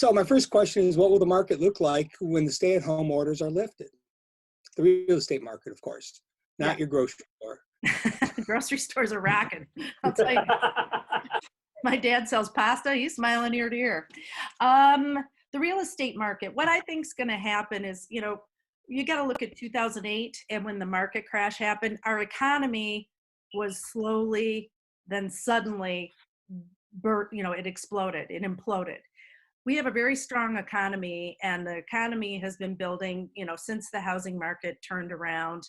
So my first question is, what will the market look like when the stay-at-home orders are lifted? The real estate market, of course, not your grocery store. Grocery stores are rocking. I'll tell you. My dad sells pasta. He's smiling ear to ear. The real estate market, what I think is going to happen is, you got to look at 2008 and when the market crash happened, our economy was slowly, then suddenly, it exploded, it imploded. We have a very strong economy, and the economy has been building, since the housing market turned around.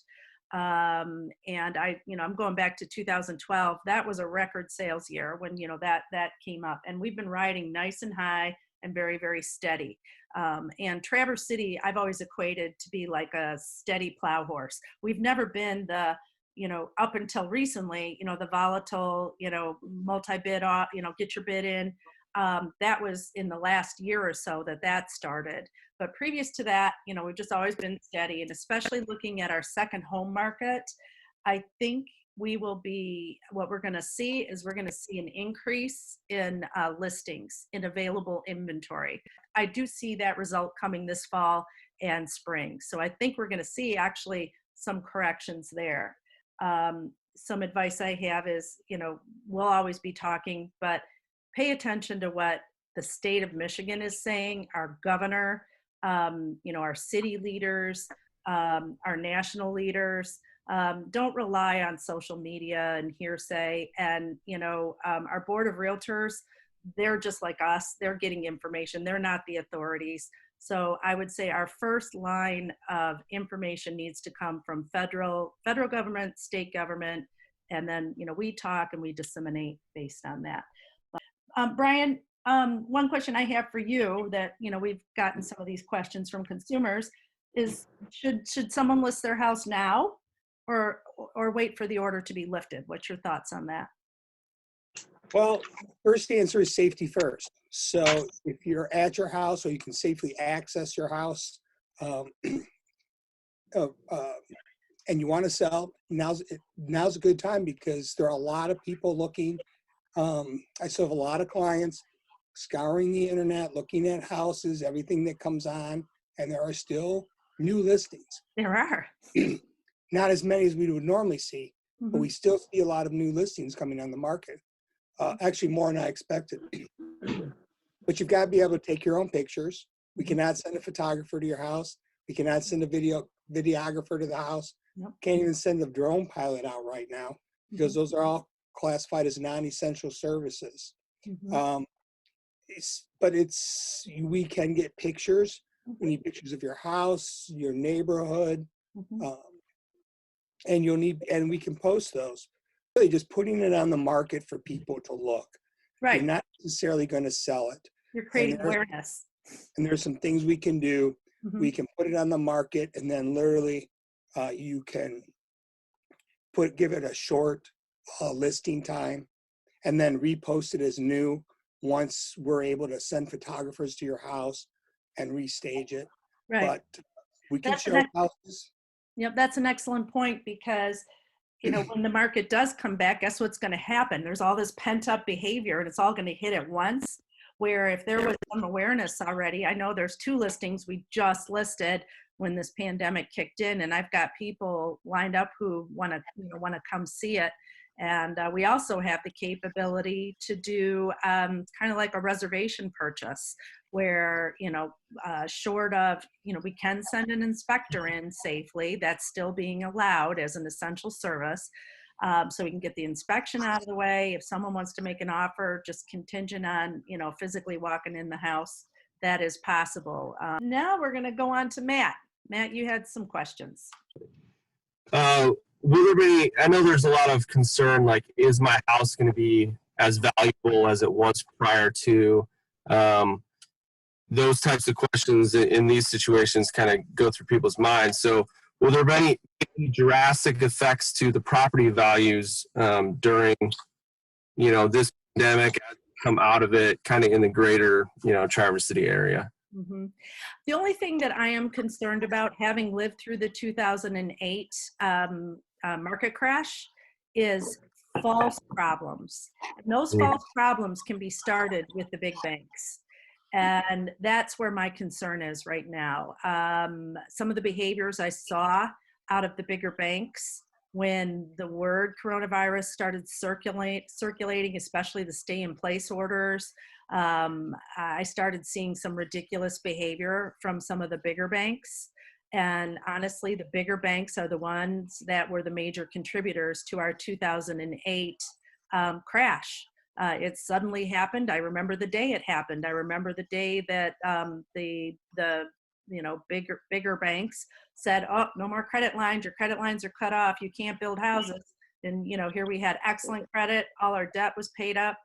And I'm going back to 2012. That was a record sales year when, that came up, and we've been riding nice and high and very, very steady. And Traverse City, I've always equated to be like a steady plow horse. We've never been the, up until recently, the volatile, multi-bid off, get your bid in. That was in the last year or so that started. But previous to that, we've just always been steady. And especially looking at our second home market, I think what we're going to see is we're going to see an increase in listings, in available inventory. I do see that result coming this fall and spring. So I think we're going to see actually some corrections there. Some advice I have is, we'll always be talking, but pay attention to what the state of Michigan is saying, our governor, our city leaders, our national leaders. Don't rely on social media and hearsay. And, our board of realtors, they're just like us. They're getting information. They're not the authorities. So I would say our first line of information needs to come from federal government, state government, and then, we talk and we disseminate based on that. Brian, one question I have for you that, we've gotten some of these questions from consumers is, should someone list their house now or wait for the order to be lifted? What's your thoughts on that? Well, first answer is safety first. So if you're at your house or you can safely access your house and you want to sell, now's a good time because there are a lot of people looking. I still have a lot of clients scouring the internet, looking at houses, everything that comes on, and there are still new listings. There are. Not as many as we would normally see, Mm-hmm. but we still see a lot of new listings coming on the market. Actually, more than I expected. But you've got to be able to take your own pictures. We cannot send a photographer to your house. We cannot send a videographer to the house. Yep. Can't even send a drone pilot out right now because those are all classified as non-essential services. Mm-hmm. We can get pictures. We need pictures of your house, your neighborhood, and we can post those. Really just putting it on the market for people to look. Right. You're not necessarily going to sell it. You're creating awareness. And there's some things we can do. Mm-hmm. We can put it on the market, and then literally you can give it a short listing time and then repost it as new once we're able to send photographers to your house and restage it. Right. But we can show houses. Yep, that's an excellent point because, when the market does come back, guess what's going to happen? There's all this pent up behavior and it's all going to hit at once. Where if there was some awareness already, I know there's 2 listings we just listed when this pandemic kicked in, and I've got people lined up who want to come see it. And we also have the capability to do kind of like a reservation purchase where, short of, we can send an inspector in safely. That's still being allowed as an essential service. So we can get the inspection out of the way. If someone wants to make an offer, just contingent on, physically walking in the house, that is possible. Now we're going to go on to Matt. Matt, you had some questions. Will there be, I know there's a lot of concern, like, is my house going to be as valuable as it was prior to? Those types of questions in these situations kind of go through people's minds. So will there be any drastic effects to the property values during, this pandemic, as we come out of it, kind of in the greater, Traverse City area? Mm-hmm. The only thing that I am concerned about, having lived through the 2008 market crash, is false problems. And those false problems can be started with the big banks. And that's where my concern is right now. Some of the behaviors I saw out of the bigger banks when the word coronavirus started circulating, especially the stay in place orders, I started seeing some ridiculous behavior from some of the bigger banks. And honestly, the bigger banks are the ones that were the major contributors to our 2008 crash. It suddenly happened. I remember the day it happened. I remember the day that the bigger banks said, "Oh, no more credit lines. Your credit lines are cut off. You can't build houses." And here we had excellent credit. All our debt was paid up.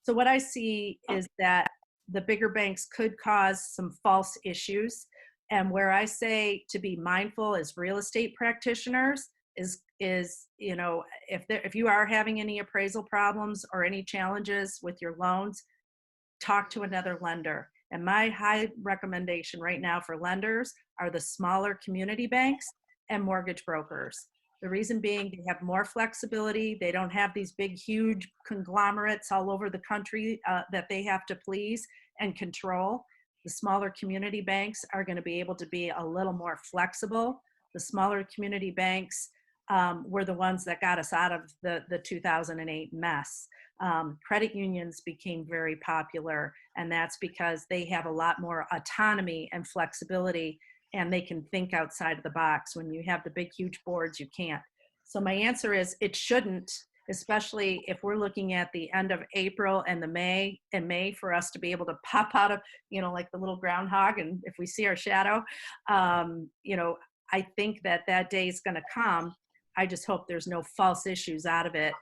So what I see is that the bigger banks could cause some false issues. And where I say to be mindful as real estate practitioners is if you are having any appraisal problems or any challenges with your loans, talk to another lender. And my high recommendation right now for lenders are the smaller community banks and mortgage brokers. The reason being, they have more flexibility. They don't have these big, huge conglomerates all over the country that they have to please and control. The smaller community banks are going to be able to be a little more flexible. The smaller community banks were the ones that got us out of the 2008 mess. Credit unions became very popular, and that's because they have a lot more autonomy and flexibility, and they can think outside of the box. When you have the big, huge boards, you can't. So my answer is it shouldn't, especially if we're looking at the end of April and May for us to be able to pop out of, like the little groundhog, and if we see our shadow, I think that day is going to come. I just hope there's no false issues out of it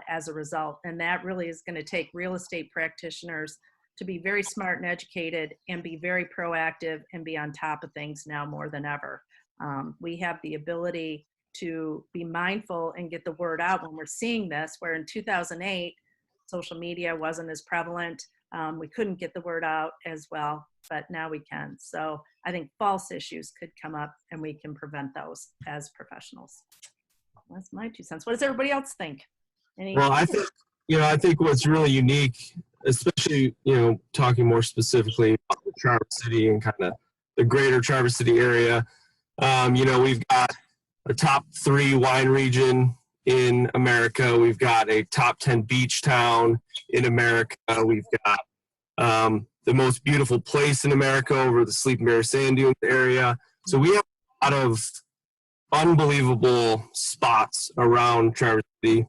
as a result. And that really is going to take real estate practitioners to be very smart and educated and be very proactive and be on top of things now more than ever. We have the ability to be mindful and get the word out when we're seeing this, where in 2008, social media wasn't as prevalent. We couldn't get the word out as well, but now we can. So I think false issues could come up and we can prevent those as professionals. That's my 2 cents. What does everybody else think? Well, I think what's really unique, especially, talking more specifically about the Traverse City and kind of the greater Traverse City area, we've got a top 3 wine region in America. We've got a top 10 beach town in America. We've got the most beautiful place in America over the Sleeping Bear Sand Dunes area. So we have a lot of unbelievable spots around Traverse City,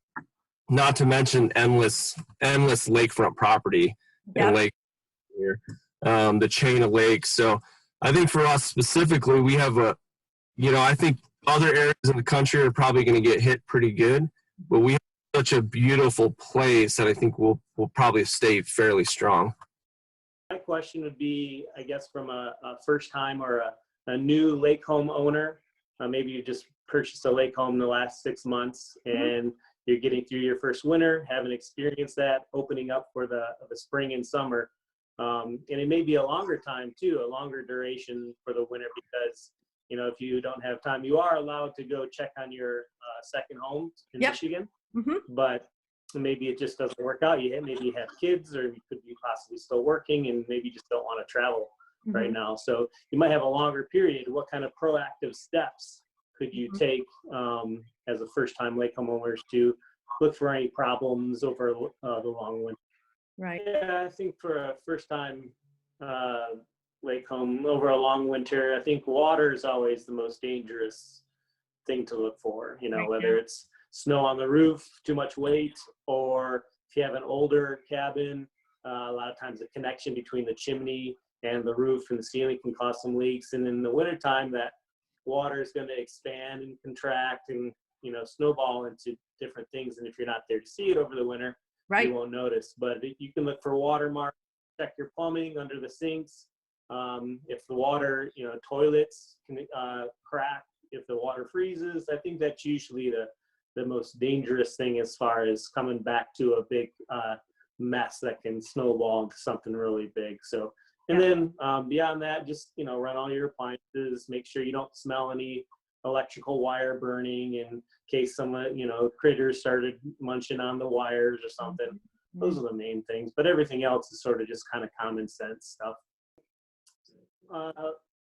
not to mention endless lakefront property and lake here, the chain of lakes. So I think for us specifically, we have I think other areas in the country are probably going to get hit pretty good, but we have such a beautiful place that I think we'll probably stay fairly strong. My question would be, I guess, from a first time or a new lake home owner. Maybe you just purchased a lake home in the last 6 months and you're getting through your first winter, haven't experienced that, opening up for the spring and summer. And it may be a longer time too, a longer duration for the winter, because if you don't have time, you are allowed to go check on your second home in Michigan, but maybe it just doesn't work out. Maybe you have kids, or you could be possibly still working, and maybe you just don't want to travel right now. So you might have a longer period. What kind of proactive steps could you take as a first-time lake homeowners to look for any problems over the long winter? Right. Yeah, I think for a first-time lake home over a long winter, I think water is always the most dangerous thing to look for. Whether it's snow on the roof, too much weight, or if you have an older cabin, a lot of times the connection between the chimney and the roof and the ceiling can cause some leaks. And in the wintertime, that water is going to expand and contract and snowball into different things. And if you're not there to see it over the winter, you won't notice. But you can look for water marks, check your plumbing under the sinks. If the water, toilets can crack, if the water freezes, I think that's usually the most dangerous thing as far as coming back to a big mess that can snowball into something really big. So, and then beyond that, just, run all your appliances, make sure you don't smell any electrical wire burning in case some, critters started munching on the wires or something. Those are the main things, but everything else is sort of just kind of common sense stuff.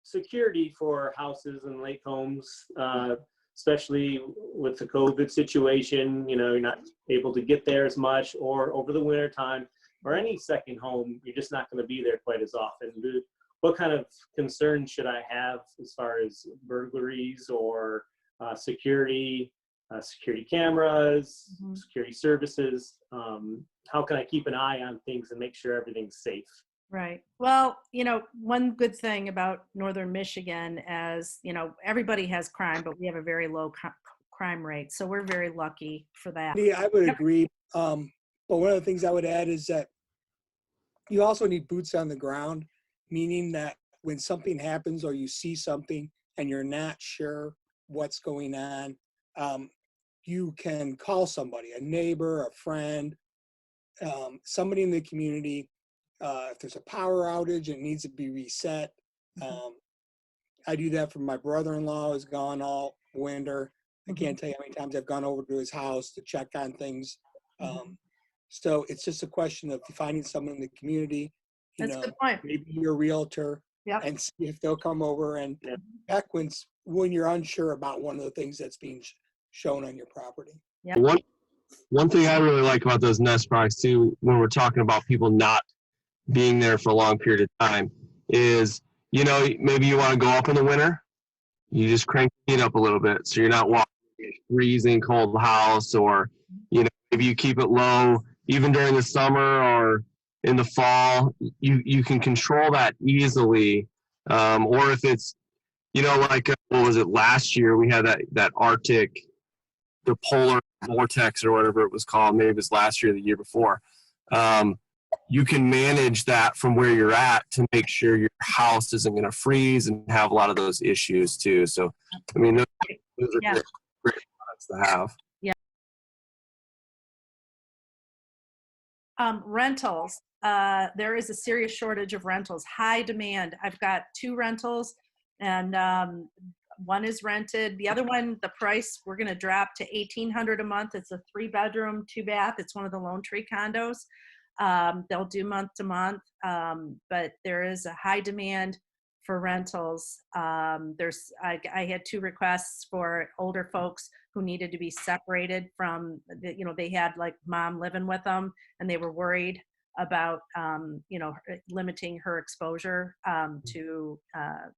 Security for houses and lake homes, especially with the COVID situation, you know, you're not able to get there as much, or over the winter time, or any second home, you're just not going to be there quite as often. What kind of concerns should I have as far as burglaries or security cameras, security services? How can I keep an eye on things and make sure everything's safe? Right. Well, you know, one good thing about Northern Michigan is, you know, everybody has crime, but we have a very low crime rate. So we're very lucky for that. Yeah, I would agree. But one of the things I would add is that you also need boots on the ground, meaning that when something happens or you see something and you're not sure what's going on, you can call somebody, a neighbor, a friend, somebody in the community. If there's a power outage, it needs to be reset. I do that for my brother-in-law who's gone all winter. I can't tell you how many times I've gone over to his house to check on things. So it's just a question of finding someone in the community, That's a good point. maybe your realtor, and see if they'll come over and back when you're unsure about one of the things that's being shown on your property. Yeah. One thing I really like about those Nest products too, when we're talking about people not being there for a long period of time, is, you know, maybe you want to go up in the winter, you just crank the heat up a little bit so you're not walking in a freezing cold house, or, you know, maybe you keep it low even during the summer or in the fall. You can control that easily. Or if it's, you know, like what was it last year, we had that Arctic, the polar vortex or whatever it was called, maybe it was last year or the year before. You can manage that from where you're at to make sure your house isn't going to freeze and have a lot of those issues too. So, I mean, those are great products to have. Yeah. Rentals. There is a serious shortage of rentals, high demand. I've got 2 rentals, and one is rented. The other one, the price, we're going to drop to $1,800 a month. It's a 3-bedroom, 2-bath. It's one of the Lone Tree condos. They'll do month to month, but there is a high demand for rentals. I had 2 requests for older folks who needed to be separated from, you know, they had like mom living with them, and they were worried about, you know, limiting her exposure to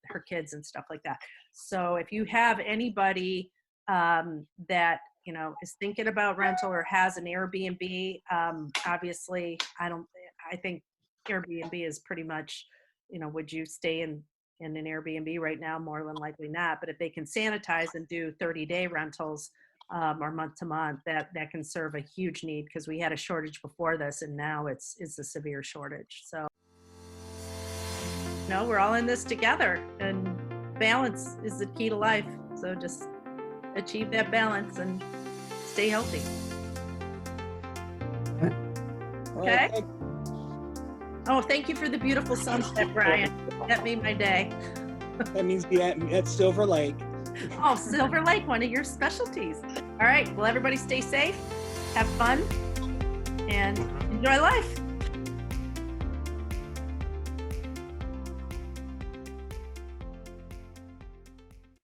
her kids and stuff like that. So if you have anybody that, you know, is thinking about rental or has an Airbnb, obviously, I think Airbnb is pretty much, you know, would you stay in an Airbnb right now? More than likely not. But if they can sanitize and do 30-day rentals or month to month, that can serve a huge need, because we had a shortage before this, and now it's a severe shortage. So, you know, we're all in this together, and balance is the key to life. So just achieve that balance and stay healthy. Okay. Oh, thank you for the beautiful sunset, Brian. That made my day. That means at Silver Lake. Oh, Silver Lake, one of your specialties. All right. Well, everybody stay safe, have fun, and enjoy life.